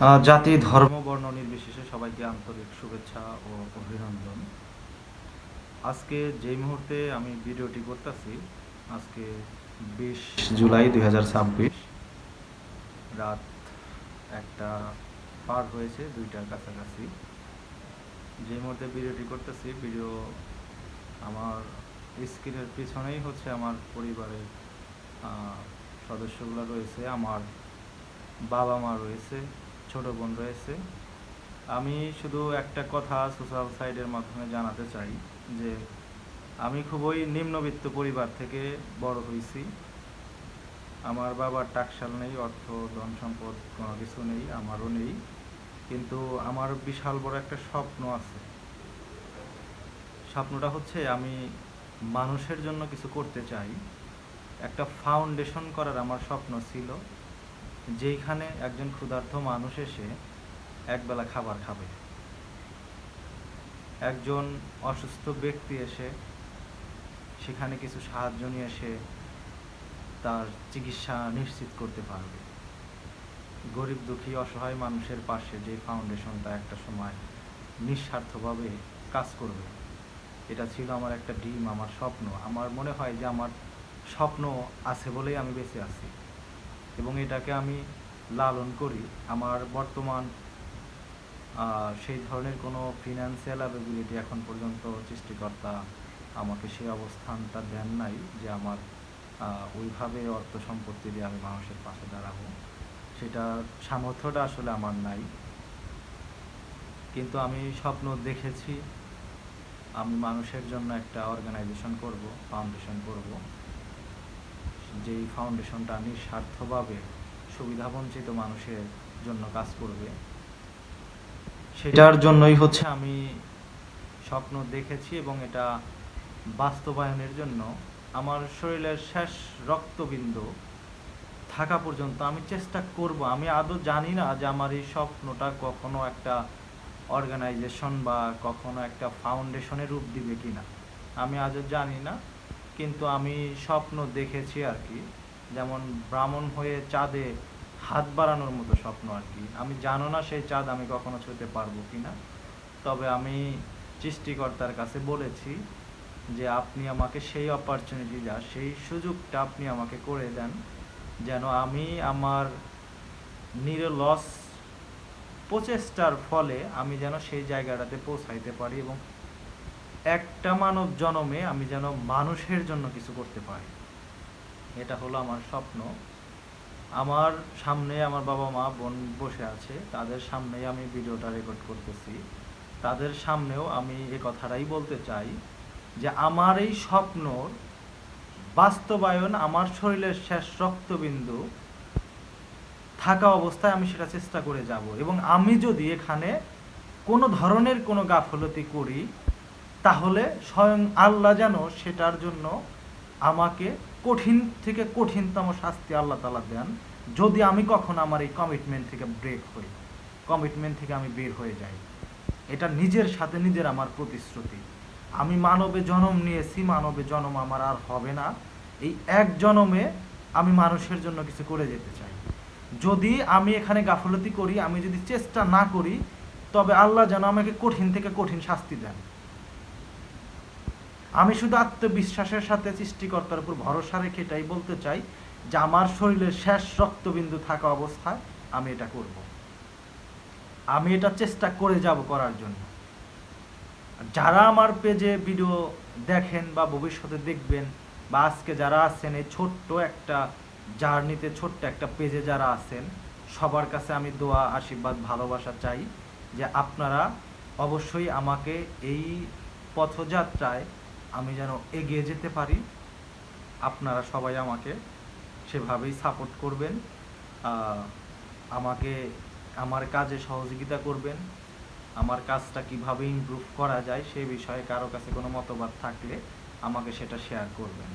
জাতি, ধর্ম, বর্ণ নির্বিশেষে সবাইকে আন্তরিক শুভেচ্ছা ও অভিনন্দন। আজকে যেই মুহূর্তে আমি ভিডিওটি করতেছি, আজকে 20 জুলাই 2026, রাত 1টা পার হয়েছে, 2টার কাছাকাছি। যে মুহূর্তে ভিডিওটি করতেছি, ভিডিও আমার স্ক্রিনের পিছনেই হচ্ছে আমার পরিবারের সদস্যগুলো রয়েছে, আমার বাবা মা রয়েছে, ছোট বোন রয়েছে। আমি শুধু একটা কথা সোশ্যাল সাইটের মাধ্যমে জানাতে চাই যে আমি খুবই নিম্নবিত্ত পরিবার থেকে বড় হয়েছি। আমার বাবার টাকশাল নেই, অর্থ ধন সম্পদ কোনো কিছু নেই, আমারও নেই, কিন্তু আমার বিশাল বড় একটা স্বপ্ন আছে। স্বপ্নটা হচ্ছে আমি মানুষের জন্য কিছু করতে চাই। একটা ফাউন্ডেশন করার আমার স্বপ্ন ছিল, যেইখানে একজন ক্ষুধার্ত মানুষ এসে একবেলা খাবার খাবে, একজন অসুস্থ ব্যক্তি এসে সেখানে কিছু সাহায্য নিয়ে এসে তার চিকিৎসা নিশ্চিত করতে পারবে। গরিব দুঃখী অসহায় মানুষের পাশে যে ফাউন্ডেশনটা একটা সময় নিঃস্বার্থভাবে কাজ করবে, এটা ছিল আমার একটা ড্রিম, আমার স্বপ্ন। আমার মনে হয় যে আমার স্বপ্ন আছে বলেই আমি বেঁচে আছি এবং এটাকে আমি লালন করি। আমার বর্তমান সেই ধরনের কোনো ফিনান্সিয়াল অ্যাভেবিলিটি এখন পর্যন্ত সৃষ্টিকর্তা আমাকে সেই অবস্থানটা দেন নাই যে আমার ওইভাবে অর্থ সম্পত্তি দিয়ে আমি মানুষের পাশে দাঁড়াবো। সেটা সামর্থ্যটা আসলে আমার নাই, কিন্তু আমি স্বপ্ন দেখেছি আমি মানুষের জন্য একটা অর্গানাইজেশন করব, ফাউন্ডেশন করব, যেই ফাউন্ডেশনটা নিঃস্বার্থভাবে সুবিধাবঞ্চিত মানুষের জন্য কাজ করবে। সেটার জন্যই হচ্ছে আমি স্বপ্ন দেখেছি এবং এটা বাস্তবায়নের জন্য আমার শরীরের শেষ রক্তবিন্দু থাকা পর্যন্ত আমি চেষ্টা করব। আমি আদৌ জানি না যে আমার এই স্বপ্নটা কখনো একটা অর্গানাইজেশন বা কখনো একটা ফাউন্ডেশনের রূপ দিবে কি না, আমি আজও জানি না, কিন্তু আমি স্বপ্ন দেখেছি আর কি। যেমন ব্রাহ্মণ হয়ে চাঁদে হাত বাড়ানোর মতো স্বপ্ন আর কি। আমি জানো না সেই চাঁদ আমি কখনো ছুঁতে পারবো কি না, তবে আমি সৃষ্টিকর্তার কাছে বলেছি যে আপনি আমাকে সেই অপরচুনিটিটা, সেই সুযোগটা আপনি আমাকে করে দেন, যেন আমি আমার নিরলস প্রচেষ্টার ফলে আমি যেন সেই জায়গাটাতে পৌঁছাইতে পারি এবং একটা মানব জনমে আমি যেন মানুষের জন্য কিছু করতে পারি। এটা হলো আমার স্বপ্ন। আমার সামনে আমার বাবা মা বোন বসে আছে, তাদের সামনেই আমি ভিডিওটা রেকর্ড করতেছি। তাদের সামনেও আমি এই কথাটাই বলতে চাই যে আমার এই স্বপ্নর বাস্তবায়ন আমার শরীরের শেষ রক্তবিন্দু থাকা অবস্থায় আমি সেটা চেষ্টা করে যাব, এবং আমি যদি এখানে কোনো ধরনের কোনো গাফলতি করি তাহলে স্বয়ং আল্লাহ যেন সেটার জন্য আমাকে কঠিন থেকে কঠিনতম শাস্তি আল্লাহ তাআলা দেন, যদি আমি কখন আমার এই কমিটমেন্ট থেকে ব্রেক হই, কমিটমেন্ট থেকে আমি বের হয়ে যাই। এটা নিজের সাথে নিজের আমার প্রতিশ্রুতি। আমি মানবে জন্ম নিয়েছি, মানবে জন্ম আমার আর হবে না। এই এক জন্মে আমি মানুষের জন্য কিছু করে যেতে চাই। যদি আমি এখানে গাফলতি করি, আমি যদি চেষ্টা না করি, তবে আল্লাহ যেন আমাকে কঠিন থেকে কঠিন শাস্তি দেন। আমি শুধু আত্মবিশ্বাসের সাথে সৃষ্টিকর্তার উপর ভরসা রেখে এটাই বলতে চাই যে আমার শরীরের শেষ রক্তবিন্দু থাকা অবস্থায় আমি এটা করব। আমি এটা চেষ্টা করে যাব করার জন্য। যারা আমার পেজে ভিডিও দেখেন বা ভবিষ্যতে দেখবেন, বা আজকে যারা আছেন এই ছোট্ট একটা জার্নিতে, ছোট্ট একটা পেজে যারা আছেন, সবার কাছে আমি দোয়া, আশীর্বাদ, ভালোবাসা চাই যে আপনারা অবশ্যই আমাকে এই পথযাত্রায় আমি যেন এগিয়ে যেতে পারি। আপনারা সবাই আমাকে সেভাবেই সাপোর্ট করবেন, আমাকে আমার কাজে সহযোগিতা করবেন। আমার কাজটা কিভাবে ইমপ্রুভ করা যায় সেই বিষয়ে কারো কাছে কোনো মতবাদ থাকলে আমাকে সেটা শেয়ার করবেন।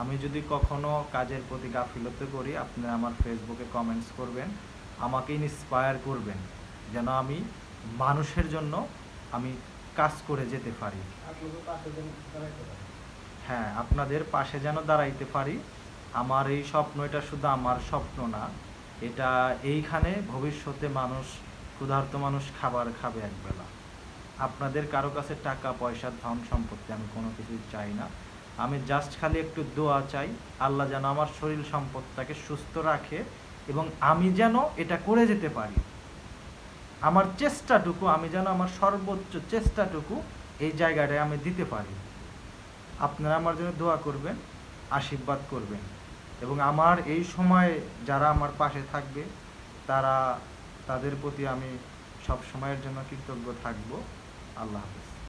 আমি যদি কখনো কাজের প্রতি গাফিলতি করি, আপনারা আমার ফেসবুকে কমেন্টস করবেন, আমাকে ইন্সপায়ার করবেন যেন আমি মানুষের জন্য আমি কাজ করে যেতে পারি। হ্যাঁ, আপনাদের পাশে যেন দাঁড়াইতে পারি। আমার এই স্বপ্ন, এটা শুধু আমার স্বপ্ন না, এটা এইখানে ভবিষ্যতে মানুষ, ক্ষুধার্ত মানুষ খাবার খাবে একবেলা। আপনাদের কারো কাছে টাকা পয়সা ধন সম্পত্তি আমি কোনো কিছুই চাই না। আমি জাস্ট খালি একটু দোয়া চাই, আল্লাহ যেন আমার শরীর সম্পদটাকে সুস্থ রাখে এবং আমি যেন এটা করে যেতে পারি। আমার চেষ্টাটুকু, আমি যেন আমার সর্বোচ্চ চেষ্টাটুকু এই জায়গাটায় আমি দিতে পারি। আপনারা আমার জন্য দোয়া করবেন, আশীর্বাদ করবেন, এবং আমার এই সময়ে যারা আমার পাশে থাকবে তাদের প্রতি আমি সব সময়ের জন্য কৃতজ্ঞ থাকব। আল্লাহ হাফেজ।